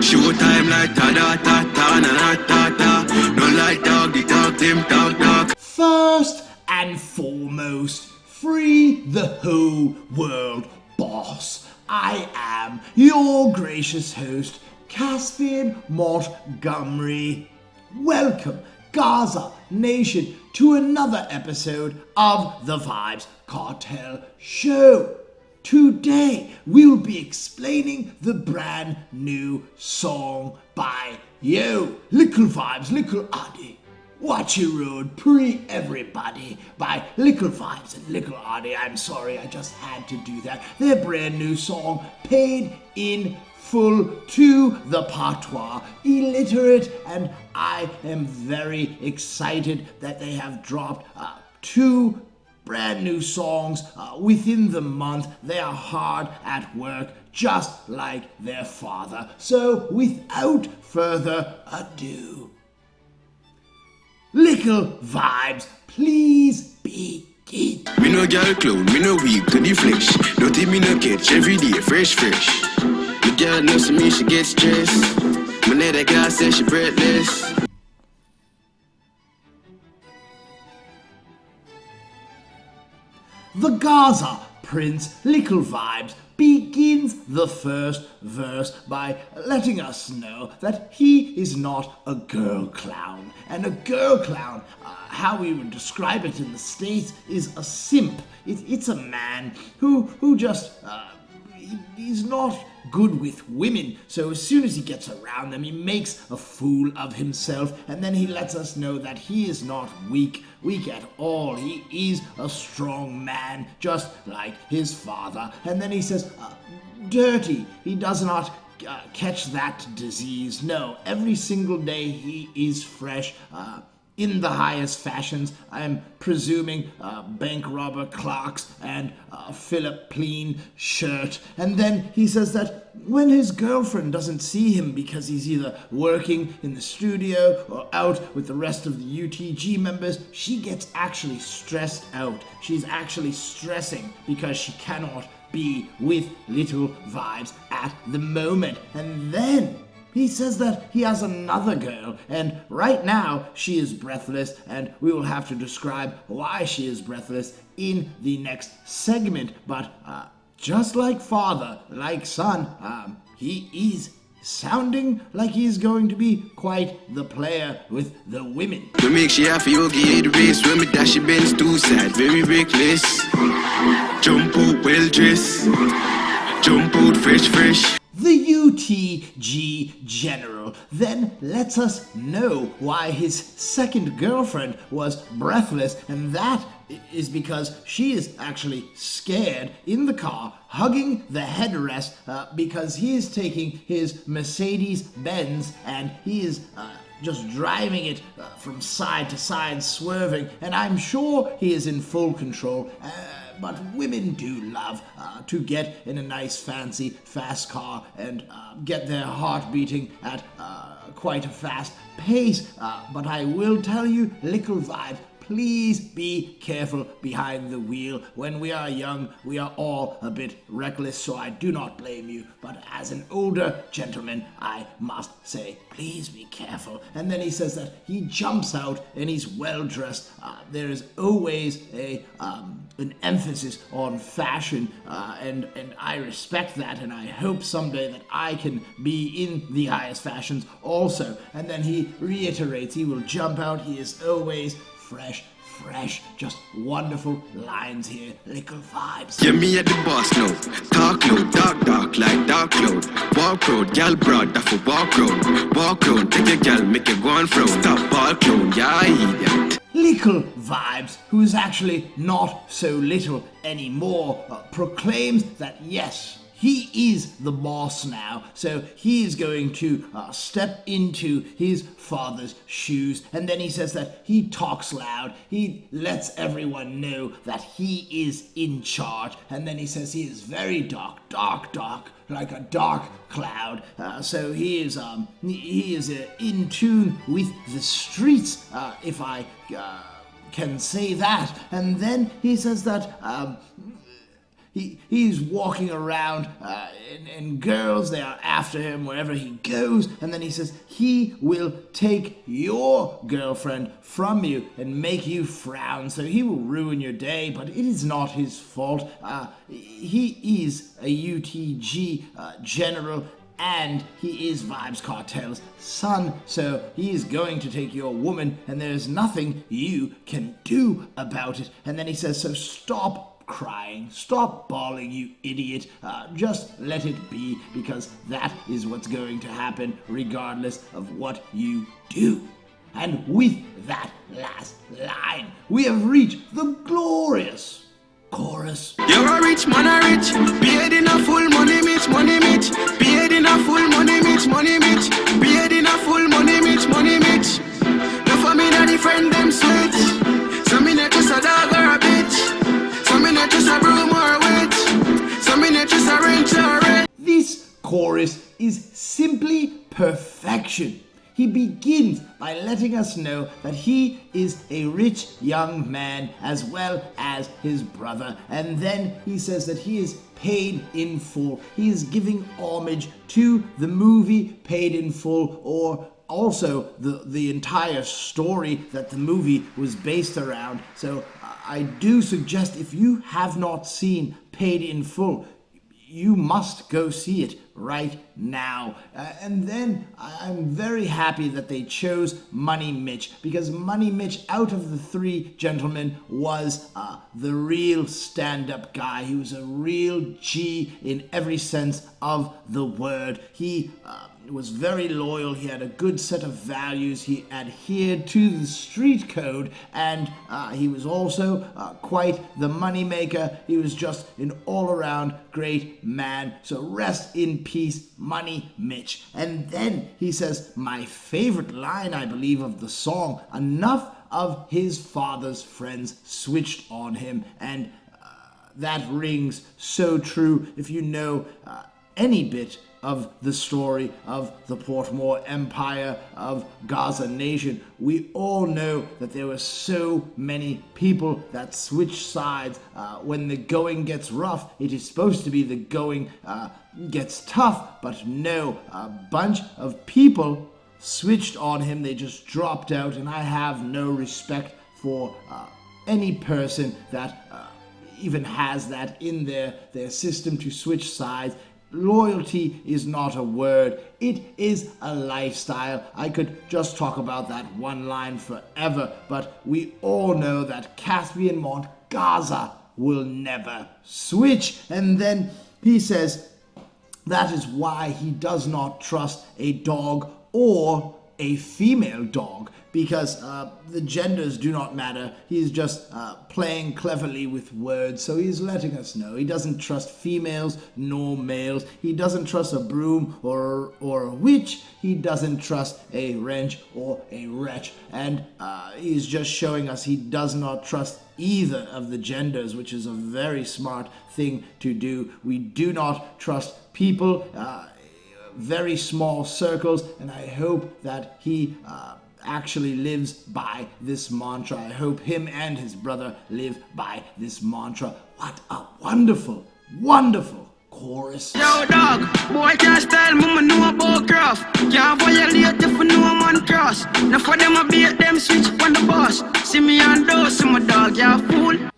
Showtime like ta-da-ta-ta, na-na-ta-ta. No like dog, the dog, them dog. First and foremost, free the whole world, boss. I am your gracious host, Caspian Montgomery. Welcome, Gaza Nation, to another episode of the Vybz Kartel Show. Today, we'll be explaining the brand new song by Likkle Vybz, Likkle Addi. Watch Your Road, Pre Everybody by Likkle Vybz and Likkle Addi. I'm sorry, I just had to do that. Their brand new song, paid in full to the patois illiterate, and I am very excited that they have dropped two brand new songs within the month. They are hard at work, just like their father. So without further ado, Likkle Vybz, please begin. Me no girl clown, me no weak to the flesh. No think me no catch every day, fresh. The girl knows me, she gets stressed. My nether girl says she breathless. The Gaza Prince, Likkle Vybz, begins the first verse by letting us know that he is not a girl clown. And a girl clown, how we would describe it in the States, is a simp. It's a man who just, he's not good with women, so as soon as he gets around them, he makes a fool of himself, and then he lets us know that he is not weak at all. He is a strong man, just like his father. And then he says, dirty. He does not catch that disease. No, every single day he is fresh. In the highest fashions, I'm presuming bank robber Clarks and Philip Plein shirt. And then he says that when his girlfriend doesn't see him because he's either working in the studio or out with the rest of the UTG members, she gets actually stressed out. She's actually stressing because she cannot be with Likkle Vybz at the moment. And then he says that he has another girl, and right now she is breathless, and we will have to describe why she is breathless in the next segment. But just like father, like son, he is sounding like he's going to be quite the player with the women. We make she have yogi the race. When me dash she bends two side, very reckless. Jump out well dressed, jump out fresh. The UTG general then lets us know why his second girlfriend was breathless, and that is because she is actually scared in the car, hugging the headrest because he is taking his Mercedes-Benz and he is just driving it from side to side, swerving, and I'm sure he is in full control. But women do love to get in a nice, fancy, fast car and get their heart beating at quite a fast pace. But I will tell you, Likkle Vybz, please be careful behind the wheel. When we are young, we are all a bit reckless, so I do not blame you. But as an older gentleman, I must say, please be careful. And then he says that he jumps out and he's well dressed. There is always an emphasis on fashion, and I respect that, and I hope someday that I can be in the highest fashions also. And then he reiterates he will jump out. He is always fresh, just wonderful lines here, Likkle Vybz. Yeah, me at the boss now. Talk loud, dark like dark cloud. Walk road, gal broad, that for walk road, take a gal, make it go on frown. Stop ball clown, yeah, I idiot. Likkle Vybz, who is actually not so little anymore, proclaims that yes, he is the boss now, so he is going to step into his father's shoes. And then he says that he talks loud. He lets everyone know that he is in charge. And then he says he is very dark, like a dark cloud. So he is in tune with the streets, if I can say that. And then he says that he's walking around and girls, they are after him wherever he goes. And then he says he will take your girlfriend from you and make you frown. So he will ruin your day, but it is not his fault. He is a UTG general, and he is Vybz Kartel's son, so he is going to take your woman, and there's nothing you can do about it. And then he says, so stop crying, stop bawling, you idiot. Just let it be, because that is what's going to happen regardless of what you do. And with that last line, we have reached the glorious chorus. You're a rich man, a rich. Paid in a full money, Mitch, money, Mitch. Paid in a full money, Mitch, money, Mitch. Paid in a full money, Mitch, money, Mitch. No for me, not the friend them switch. So me not just a dog or a bitch. So me not just a broom or a witch. So me not just a wrench or a wrench. This chorus is simply perfection. He begins by letting us know that he is a rich young man as well as his brother. And then he says that he is paid in full. He is giving homage to the movie Paid in Full, or also the entire story that the movie was based around. So I do suggest, if you have not seen Paid in Full, you must go see it right now. And then I'm very happy that they chose Money Mitch, because Money Mitch, out of the three gentlemen, was the real stand-up guy. He was a real G in every sense of the word. He was very loyal. He had a good set of values. He adhered to the street code, and he was also quite the money maker. He was just an all-around great man. So rest in peace, Money Mitch. And then he says, my favorite line, I believe, of the song, enough of his father's friends switched on him. And that rings so true if you know any bit of the story of the Portmore Empire, of Gaza Nation. We all know that there were so many people that switch sides. When the going gets rough, it is supposed to be the going gets tough, but no, a bunch of people switched on him. They just dropped out, and I have no respect for any person that even has that in their system to switch sides. Loyalty is not a word, it is a lifestyle. I could just talk about that one line forever, but we all know that Caspian Mont Gaza will never switch. And then he says that is why he does not trust a dog or a female dog, because the genders do not matter. He's just playing cleverly with words, so he's letting us know he doesn't trust females nor males. He doesn't trust a broom or a witch. He doesn't trust a wrench or a wretch, and he's just showing us he does not trust either of the genders, which is a very smart thing to do. We do not trust people, very small circles, and I hope that he actually lives by this mantra. I hope him and his brother live by this mantra. What a wonderful, wonderful chorus. Yo dog, boy can't style mama know about craft. Can't violate if you know a man cross. Now for them I beat them switch on the boss. See me on those, see my dog, yeah fool.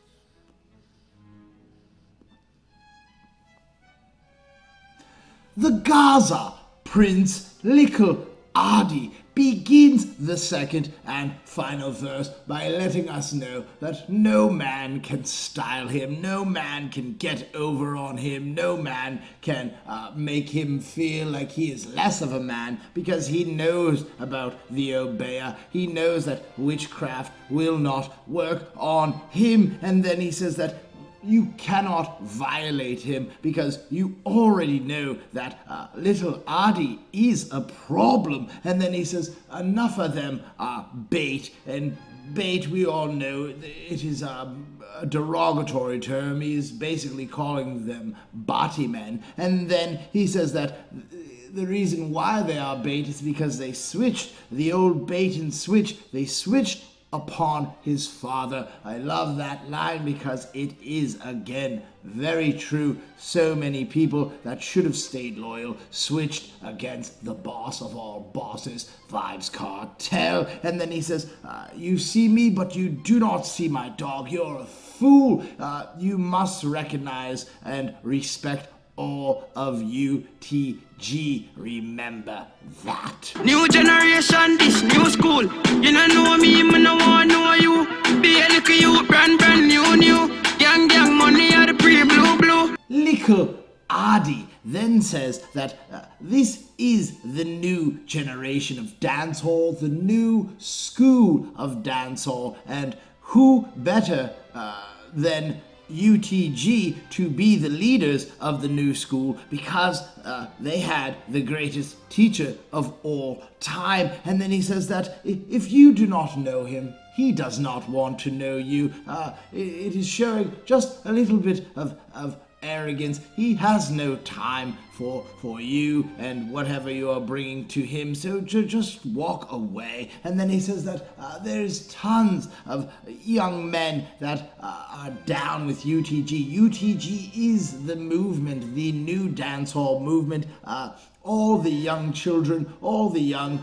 The Gaza Prince Likkle Addi begins the second and final verse by letting us know that no man can style him, no man can get over on him, no man can make him feel like he is less of a man, because he knows about the obeah. He knows that witchcraft will not work on him. And then he says that you cannot violate him, because you already know that Likkle Addi is a problem. And then he says enough of them are bait, and bait, we all know it is a derogatory term. He's basically calling them body men. And then he says that the reason why they are bait is because they switched the old bait and switch. They switched upon his father. I love that line because it is, again, very true. So many people that should have stayed loyal switched against the boss of all bosses, Vybz Kartel. And then he says, you see me, but you do not see my dog. You're a fool. You must recognize and respect all of UTG. Remember that. New generation, this new school. You don't know me, I no want know you. Be a little you, brand new. Gang, money are the blue. Likkle Addi then says that this is the new generation of dancehall, the new school of dancehall, and who better than UTG to be the leaders of the new school, because they had the greatest teacher of all time. And then he says that if you do not know him, he does not want to know you. It is showing just a little bit of arrogance. He has no time for you and whatever you are bringing to him, so just walk away. And then he says that there's tons of young men that are down with UTG. UTG is the movement, the new dancehall movement. All the young children, all the young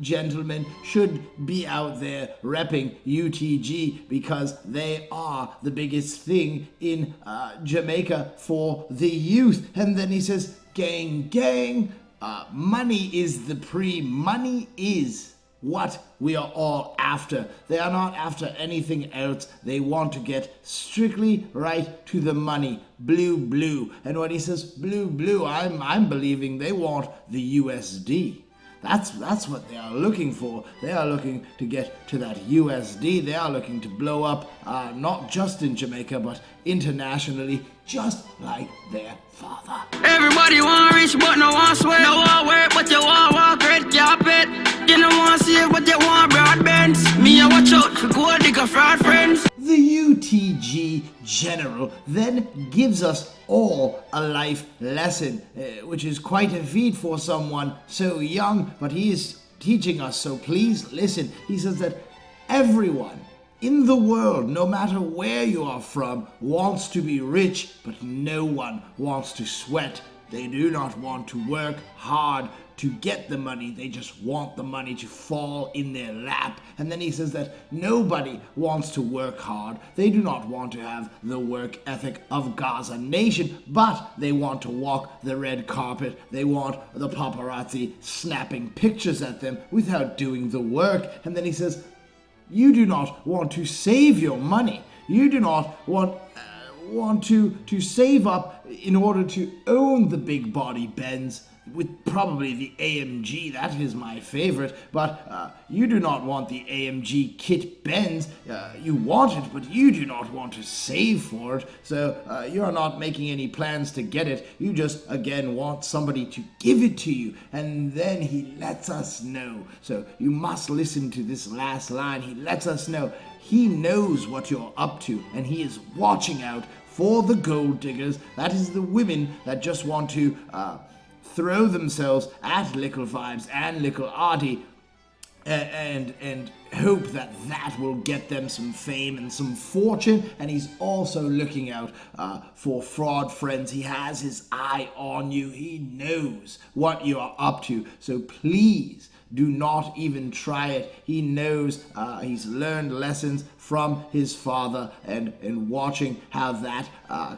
gentlemen should be out there repping UTG, because they are the biggest thing in Jamaica for the youth. And then he says, gang, money is money is what we are all after. They are not after anything else. They want to get strictly right to the money. Blue. And when he says blue, I'm believing they want the USD. That's what they are looking for. They are looking to get to that USD. They are looking to blow up, not just in Jamaica, but internationally, just like their father. Everybody want rich, but no one sweat. No one work, but you want walk red carpet. You don't want save, but you want broad bends. Me, I watch out for gold digger fraud friends. The UTG general then gives us all a life lesson, which is quite a feat for someone so young, but he is teaching us, so please listen. He says that everyone in the world, no matter where you are from, wants to be rich, but no one wants to sweat. They do not want to work hard to get the money. They just want the money to fall in their lap. And then he says that nobody wants to work hard. They do not want to have the work ethic of Gaza Nation, but they want to walk the red carpet. They want the paparazzi snapping pictures at them without doing the work. And then he says, you do not want to save your money. You do not want to save up in order to own the big body Benz with probably the AMG. That is my favorite. But you do not want the AMG kit Benz. You want it, but you do not want to save for it. So you are not making any plans to get it. You just, again, want somebody to give it to you. And then he lets us know. So you must listen to this last line. He lets us know he knows what you're up to, and he is watching out for the gold diggers. That is the women that just want to throw themselves at Likkle Vybz and Likkle Addi and hope that will get them some fame and some fortune. And he's also looking out for fraud friends. He has his eye on you. He knows what you are up to. So please do not even try it. He knows, he's learned lessons from his father and watching how that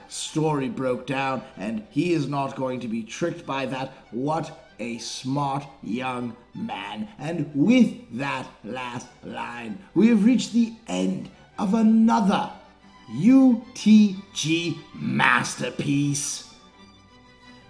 story broke down, and he is not going to be tricked by that. What a smart young man. And with that last line, we have reached the end of another UTG masterpiece.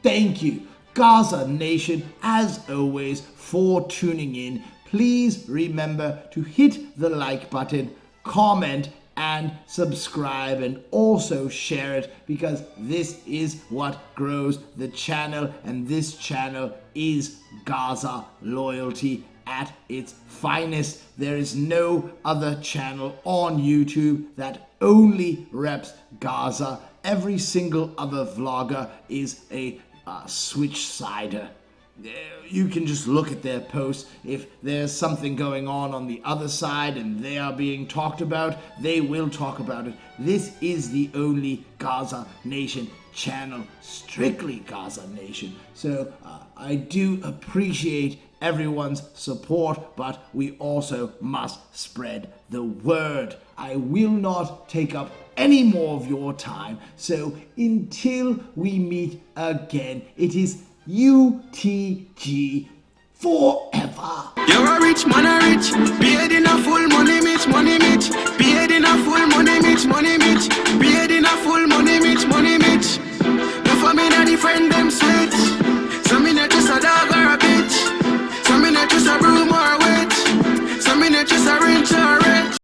Thank you, Gaza Nation, as always, for tuning in. Please remember to hit the like button, comment, and subscribe, and also share it, because this is what grows the channel, and this channel is Gaza loyalty at its finest. There is no other channel on YouTube that only reps Gaza. Every single other vlogger is a switch sider. You can just look at their posts. If there's something going on the other side and they are being talked about, they will talk about it. This is the only Gaza Nation channel, strictly Gaza Nation. So I do appreciate everyone's support, but we also must spread the word. I will not take up any more of your time. So until we meet again, it is UTG forever. You're a rich man, a rich. Paid in a full money, Mitch, money, Mitch. Paid in a full money, Mitch, money, Mitch. Paid in a full money, Mitch, money, Mitch. No for me, not the friend them switch. Some me not just a dog or a bitch. Some me not just a broom or a witch. Some me not just a rich or a